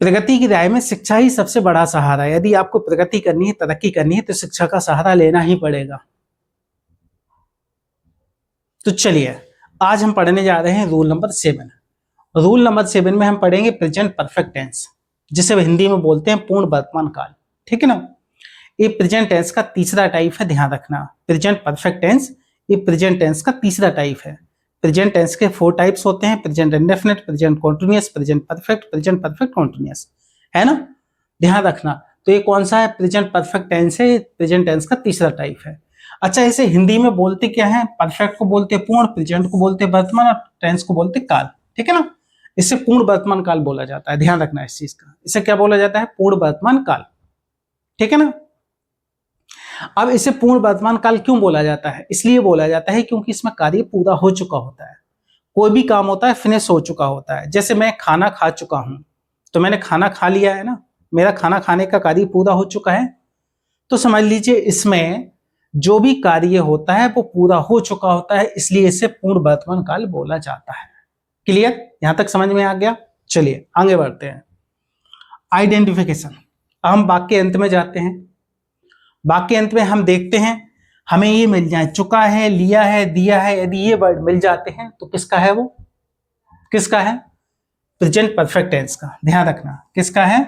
प्रगति की राय में शिक्षा ही सबसे बड़ा सहारा है। यदि आपको प्रगति करनी है, तरक्की करनी है, तो शिक्षा का सहारा लेना ही पड़ेगा। तो चलिए आज हम पढ़ने जा रहे हैं रूल नंबर 7। रूल नंबर 7 में हम पढ़ेंगे प्रेजेंट परफेक्ट टेंस, जिसे हिंदी में बोलते हैं पूर्ण वर्तमान काल। ठीक है ना। ये प्रेजेंट टेंस का तीसरा टाइप है, ध्यान रखना। प्रेजेंट परफेक्ट टेंस ये प्रेजेंट टेंस का तीसरा टाइप है। प्रेजेंट टेंस के 4 टाइप्स होते हैं, present indefinite, present continuous, present perfect continuous, है ना, ध्यान रखना। तो ये कौन सा है? प्रेजेंट परफेक्ट टेंस है, प्रेजेंट टेंस का तीसरा टाइप है। अच्छा, इसे हिंदी में बोलते क्या है? परफेक्ट को बोलते पूर्ण, प्रेजेंट को बोलते वर्तमान और टेंस को बोलते काल। ठीक है ना। इसे पूर्ण वर्तमान काल बोला जाता है, ध्यान रखना इस चीज का। इसे क्या बोला जाता है? पूर्ण वर्तमान काल। ठीक है ना। अब इसे पूर्ण वर्तमान काल क्यों बोला जाता है? इसलिए बोला जाता है क्योंकि इसमें कार्य पूरा हो चुका होता है। कोई भी काम होता है फिनिश हो चुका होता है। जैसे मैं खाना खा चुका हूं, तो मैंने खाना खा लिया है ना, मेरा खाना खाने का कार्य पूरा हो चुका है। तो समझ लीजिए इसमें जो भी कार्य होता है वो पूरा हो चुका होता है, इसलिए इसे पूर्ण वर्तमान काल बोला जाता है। क्लियर? यहां तक समझ में आ गया? चलिए आगे बढ़ते हैं। आइडेंटिफिकेशन। हम वाक्य अंत में जाते हैं। वाक्य अंत में हम देखते हैं हमें ये मिल जाए, चुका है, लिया है, दिया है। यदि ये वर्ड मिल जाते हैं तो किसका है? वो किसका है? प्रेजेंट परफेक्ट टेंस का। ध्यान रखना, किसका है?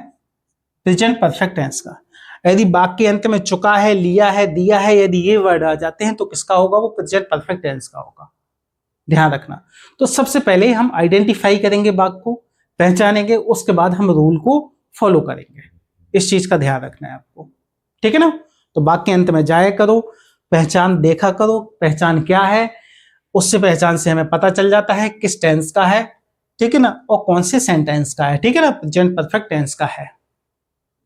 प्रेजेंट परफेक्ट टेंस का। यदि वाक्य अंत में चुका है, लिया है, दिया है, यदि ये वर्ड आ जाते हैं तो किसका होगा? वो प्रेजेंट परफेक्ट टेंस का होगा। ध्यान रखना। तो सबसे पहले हम आइडेंटिफाई करेंगे, वाक्य को पहचानेंगे, उसके बाद हम रूल को फॉलो करेंगे। इस चीज का ध्यान रखना है आपको। ठीक है ना। तो वाक्य अंत में जाया करो, पहचान देखा करो, पहचान क्या है, उससे पहचान से हमें पता चल जाता है किस टेंस का है। ठीक है ना, और कौन से सेंटेंस का है। ठीक है ना, प्रेजेंट परफेक्ट टेंस का है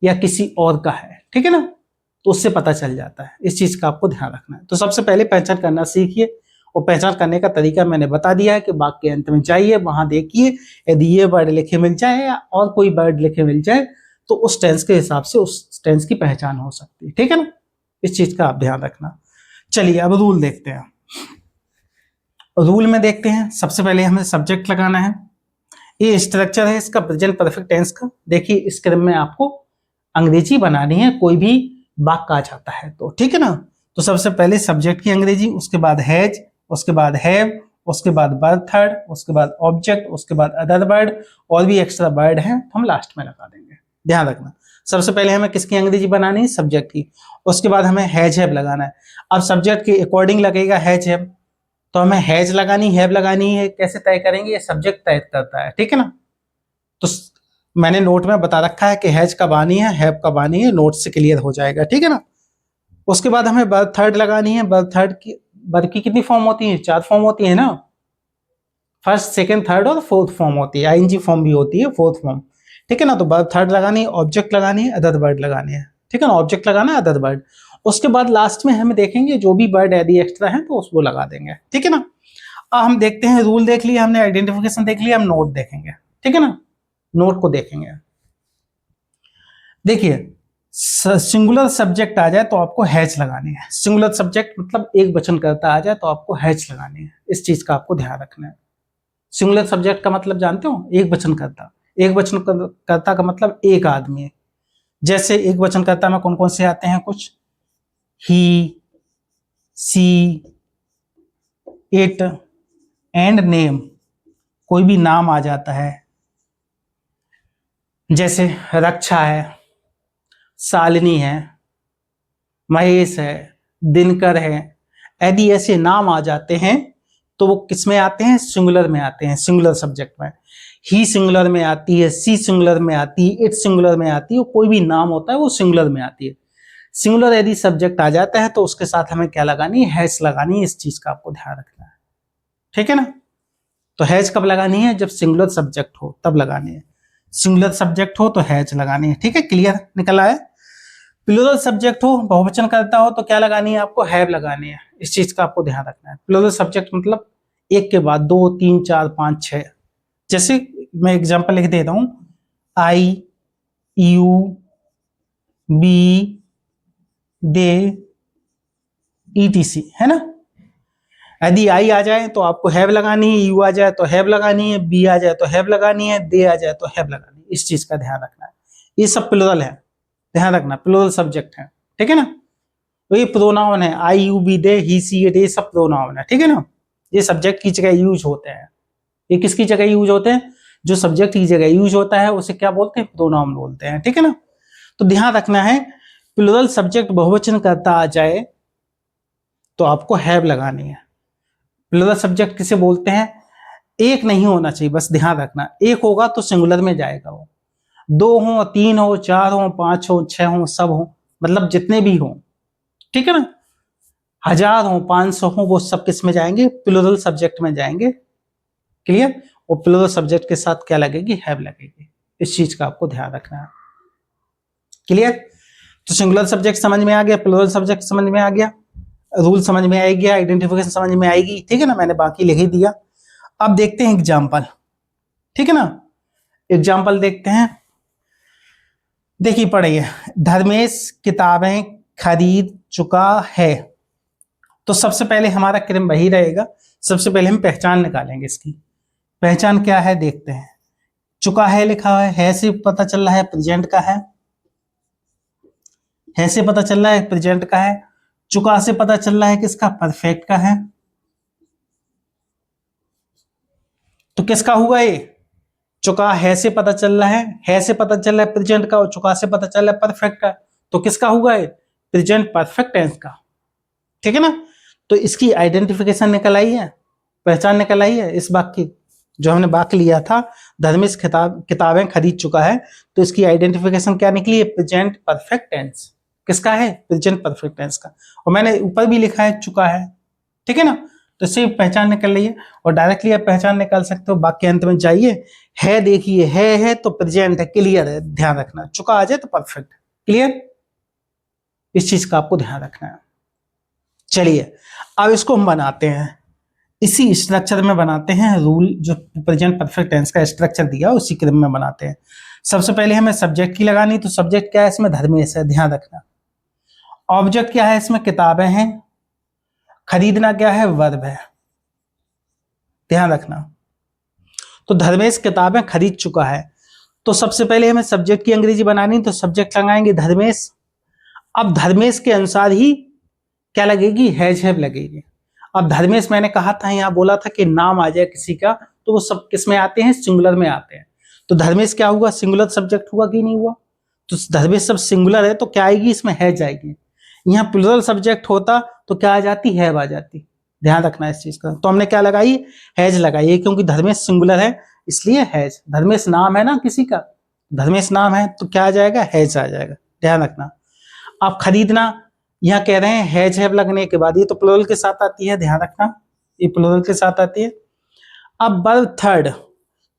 या किसी और का है। ठीक है ना, तो उससे पता चल जाता है। इस चीज का आपको ध्यान रखना है। तो सबसे पहले पहचान करना सीखिए, और पहचान करने का तरीका मैंने बता दिया है कि वाक्य अंत में जाइए, वहां देखिए, यदि ये वर्ड लिखे मिल जाए या और कोई वर्ड लिखे मिल जाए तो उस टेंस के हिसाब से उस टेंस की पहचान हो सकती है। ठीक है ना, इस चीज का आप ध्यान रखना। चलिए अब रूल देखते हैं। रूल में देखते हैं, सबसे पहले हमें सब्जेक्ट लगाना है। ये स्ट्रक्चर है इसका प्रेजेंट परफेक्ट टेंस का। देखिए इस क्रम में आपको अंग्रेजी बनानी है, कोई भी वाक्य आ जाता है तो। ठीक है ना। तो सबसे पहले सब्जेक्ट की अंग्रेजी, उसके बाद हैज, उसके बाद हैव, उसके बाद वर्ब थर्ड, उसके बाद ऑब्जेक्ट, उसके बाद अदर वर्ड, और भी एक्स्ट्रा वर्ड है तो हम लास्ट में लगा देंगे। ध्यान रखना। सबसे पहले हमें किसकी अंग्रेजी बनानी है? सब्जेक्ट की। उसके बाद हमें हैज हैव लगाना है। अब सब्जेक्ट के अकॉर्डिंग लगेगा हैज हैव, तो हमें हैज लगानी, हैव लगानी है। कैसे तय करेंगे? ये सब्जेक्ट तय करता है। ठीक है ना। तो मैंने नोट में बता रखा है कि हैज कब आनी है, हैव कब आनी है, नोट से क्लियर हो जाएगा। ठीक है ना। उसके बाद हमें वर्ब थर्ड लगानी है। वर्ब की कितनी फॉर्म होती है? 4 फॉर्म होती है ना। फर्स्ट, सेकंड, थर्ड और फोर्थ फॉर्म होती है। आईएनजी फॉर्म भी होती है, फोर्थ फॉर्म। ठीक है ना। तो वर्ब थर्ड लगानी है, ऑब्जेक्ट लगानी है, अदर वर्ड लगानी है। ठीक है ना, ऑब्जेक्ट लगाना है, अदर वर्ड। उसके बाद लास्ट में हम देखेंगे जो भी वर्ड यदि एक्स्ट्रा है तो उसको लगा देंगे। ठीक है ना। अब हम देखते हैं, रूल देख लिया हमने, आइडेंटिफिकेशन देख लिया, हम नोट देखेंगे। ठीक है ना, नोट को देखेंगे। देखिए सिंगुलर सब्जेक्ट आ जाए तो आपको हैज लगानी है। सिंगुलर सब्जेक्ट मतलब एक वचन करता आ जाए तो आपको हैज लगानी है। इस चीज का आपको ध्यान रखना है। सिंगुलर सब्जेक्ट का मतलब जानते हो? एक वचन करता। एक वचन करता का मतलब एक आदमी है। जैसे एक वचन करता में कौन कौन से आते हैं? कुछ ही, सी, इट एंड नेम। कोई भी नाम आ जाता है, जैसे रक्षा है, शालिनी है, महेश है, दिनकर है। यदि ऐसे नाम आ जाते हैं तो वो किस में आते हैं? सिंगुलर में आते हैं, सिंगुलर सब्जेक्ट में। ही सिंगुलर में आती है, सी सिंगुलर में आती है, इट सिंगुलर में आती है। कोई भी नाम होता है वो सिंगुलर में आती है। सिंगुलर यदि सब्जेक्ट आ जाता है तो उसके साथ हमें क्या लगानी है? हैज लगानी है। इस चीज का आपको ध्यान रखना है। ठीक है ना। तो हैज कब लगानी है? जब सिंगुलर सब्जेक्ट हो तब लगानी है। सिंगुलर सब्जेक्ट हो तो हैज लगानी है। ठीक है, क्लियर निकल आया। प्लूरल सब्जेक्ट हो, बहुवचन करता हो तो क्या लगानी है? आपको हैव लगानी है। इस चीज का आपको ध्यान रखना है। प्लूरल सब्जेक्ट मतलब एक के बाद 2, 3, 4, 5, 6। जैसे मैं एग्जांपल लिख देता हूं, आई, यू, बी, दे, ईटीसी, है ना। यदि आई आ जाए तो आपको हैव लगानी है, यू आ जाए तो हैव लगानी है, बी आ जाए तो हैव लगानी है, दे आ जाए तो हैव लगानी है। इस चीज का ध्यान रखना है। ये सब प्लुरल है, ध्यान रखना, प्लुरल सब्जेक्ट है, ठीक है ना। तो ये प्रोनाउन है, I you we they he she it, ये सब प्रोनाउन है, ठीक है ना। ये सब्जेक्ट की जगह यूज होते हैं। ये किसकी जगह यूज होते हैं? जो सब्जेक्ट की जगह यूज होता है उसे क्या बोलते हैं? प्रोनाउन बोलते हैं, ठीक है ना। तो ध्यान रखना है, प्लुरल सब्जेक्ट बहुवचन करता आ जाए तो आपको हैव लगानी है। प्लुरल सब्जेक्ट किसे बोलते हैं? एक नहीं होना चाहिए, बस ध्यान रखना। एक होगा तो सिंगुलर में जाएगा वो। दो हो, तीन हो, चार हो, पांच हो, छह हो, सब हो, मतलब जितने भी हो, ठीक है ना। 1000 हो, 500 हो, वो सब किस में जाएंगे? प्लुरल सब्जेक्ट में जाएंगे। क्लियर? और प्लुरल सब्जेक्ट के साथ क्या लगेगी? हैव लगेगी। इस चीज का आपको ध्यान रखना है। क्लियर? तो सिंगुलर सब्जेक्ट समझ में आ गया, प्लुरल सब्जेक्ट समझ में आ गया, रूल समझ में आ गया, आइडेंटिफिकेशन समझ में आएगी, ठीक है ना। मैंने बाकी लिख ही दिया। अब देखते हैं एग्जाम्पल, ठीक है ना। एग्जाम्पल देखते हैं। देखिए पढ़िए, धर्मेश किताबें खरीद चुका है। तो सबसे पहले हमारा क्रम वही रहेगा। सबसे पहले हम पहचान निकालेंगे इसकी। पहचान क्या है देखते हैं। चुका है लिखा है से पता चल रहा है प्रेजेंट का है से पता चल रहा है प्रेजेंट का है। चुका से पता चल रहा है किसका? परफेक्ट का है। तो किसका हुआ ये? चुका है से पता चल रहा है से पता चल रहा है प्रेजेंट का, और चुका से पता चल रहा है परफेक्ट का। तो किसका हुआ ये? प्रेजेंट परफेक्ट टेंस का, ठीक है ना। तो इसकी आइडेंटिफिकेशन निकल आई है, पहचान निकल आई है इस वाक्य की। जो हमने वाक्य लिया था, धर्मेश किताबें खरीद चुका है, तो इसकी आइडेंटिफिकेशन क्या निकली है? Present perfect tense. किसका है? प्रेजेंट परफेक्ट टेंस का। और मैंने ऊपर भी लिखा है चुका है, ठीक है ना। तो इससे पहचान निकल रही है। और डायरेक्टली आप पहचान निकाल सकते हो। वाक्य अंत में जाइए, है देखिए, है तो प्रेजेंट है, क्लियर है, ध्यान रखना। चुका आ जाए तो परफेक्ट, क्लियर। इस चीज का आपको ध्यान रखना है। चलिए अब इसको हम बनाते हैं, इसी स्ट्रक्चर में बनाते हैं। रूल जो प्रेजेंट परफेक्ट टेंस का स्ट्रक्चर दिया उसी क्रम में बनाते हैं। सबसे पहले हमें सब्जेक्ट की लगानी, तो सब्जेक्ट क्या है इसमें? धर्मेश है, ध्यान रखना। ऑब्जेक्ट क्या है इसमें? किताबें हैं। खरीदना क्या है? वर्ब है, ध्यान रखना। तो धर्मेश किताबें खरीद चुका है। तो सबसे पहले हमें सब्जेक्ट की अंग्रेजी बनानी, तो सब्जेक्ट लगाएंगे धर्मेश। अब धर्मेश के अनुसार ही क्या लगेगी? हैज हैव लगेगी। अब धर्मेश मैंने कहा था, यहां बोला था कि नाम आ जाए किसी का तो वो सब किस में आते हैं? सिंगुलर में आते हैं। तो धर्मेश क्या हुआ? सिंगुलर सब्जेक्ट हुआ कि नहीं हुआ? तो धर्मेश सब सिंगुलर है तो क्या आएगी इसमें? हैज आएगी। यहाँ प्लुरल सब्जेक्ट होता तो क्या आ जाती? हैव आ जाती। ध्यान रखना इस चीज का। तो हमने क्या लगाई? हैज लगाई है, क्योंकि धर्मेश सिंगुलर है इसलिए हैज। धर्मेश नाम है ना किसी का, धर्मेश नाम है तो क्या आ जाएगा? हैज आ जाएगा, ध्यान रखना। आप खरीदना, यहाँ कह रहे हैं हैज हैव लगने के बाद, ये तो प्लुरल के साथ आती है, ध्यान रखना, ये प्लुरल के साथ आती है। अब वर्ब थर्ड,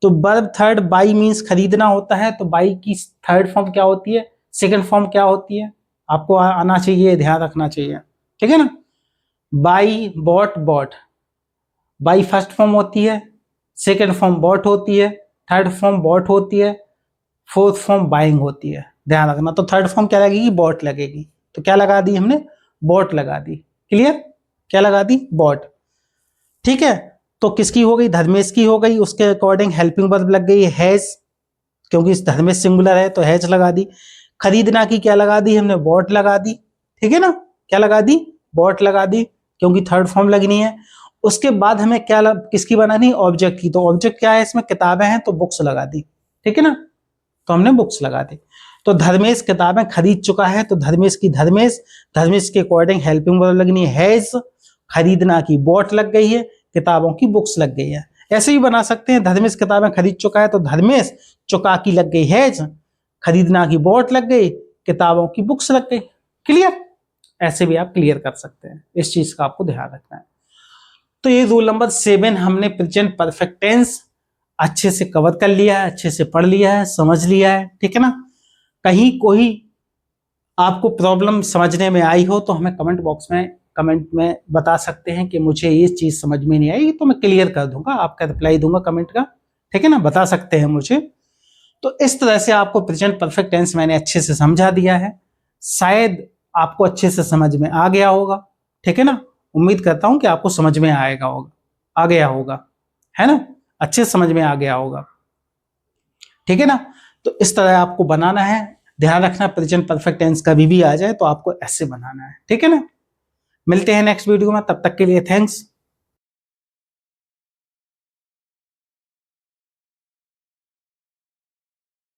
तो वर्ब थर्ड बाई मींस खरीदना होता है, तो बाई की थर्ड फॉर्म क्या होती है? सेकंड फॉर्म क्या होती है? आपको आना चाहिए, ध्यान रखना चाहिए, ठीक है ना। Buy, bought, bought. Buy first form होती है, सेकंड फॉर्म बॉट होती है, थर्ड फॉर्म बॉट होती है, फोर्थ फॉर्म बाइंग होती है, ध्यान रखना। तो थर्ड फॉर्म क्या लगेगी? बॉट लगेगी। तो क्या लगा दी हमने? बॉट लगा दी, क्लियर। क्या लगा दी? बॉट, ठीक है। तो किसकी हो गई? धर्मेश की हो गई। उसके अकॉर्डिंग हेल्पिंग वर्ब लग गई हैज, क्योंकि इस धर्मेश सिंगुलर है तो हैज लगा दी। खरीदना की क्या लगा दी हमने? बॉट लगा दी, ठीक है ना। क्या लगा दी? बॉट लगा दी, क्योंकि थर्ड फॉर्म लगनी है। उसके बाद हमें क्या किसकी बनानी? ऑब्जेक्ट की। तो ऑब्जेक्ट क्या है इसमें? किताबें हैं तो बुक्स लगा दी, ठीक है ना। तो हमने बुक्स लगा दी। तो धर्मेश किताबें खरीद चुका है, तो धर्मेश की धर्मेश, धर्मेश के अकॉर्डिंग हेल्पिंग वर्ब लगनी है हैज। खरीदना की बॉट लग गई है, किताबों की बुक्स लग गई है। ऐसे ही बना सकते हैं, धर्मेश किताबें खरीद चुका है तो धर्मेश, चुका की लग गई हैज, खरीदना की बॉट लग गई, किताबों की बुक्स लग गई, क्लियर। ऐसे भी आप क्लियर कर सकते हैं, इस चीज का आपको ध्यान रखना है। तो ये रूल नंबर 7 हमने प्रेजेंट परफेक्ट टेंस अच्छे से कवर कर लिया है, अच्छे से पढ़ लिया है, समझ लिया है, ठीक है ना। कहीं कोई आपको प्रॉब्लम समझने में आई हो तो हमें कमेंट में बता सकते हैं कि मुझे ये चीज समझ में नहीं आई, तो मैं क्लियर कर दूंगा, आपका रिप्लाई दूंगा कमेंट का, ठीक है ना। बता सकते हैं मुझे। तो इस तरह से आपको प्रेजेंट परफेक्ट टेंस मैंने अच्छे से समझा दिया है, शायद आपको अच्छे से समझ में आ गया होगा, ठीक है ना। उम्मीद करता हूं कि आपको समझ में आ गया होगा, है ना, अच्छे से समझ में आ गया होगा। ठीक है ना, तो इस तरह आपको बनाना है। ध्यान रखना प्रेजेंट परफेक्ट टेंस कभी भी आ जाए तो आपको ऐसे बनाना है। ठीक है ना, मिलते हैं नेक्स्ट वीडियो में, तब तक के लिए थैंक्स।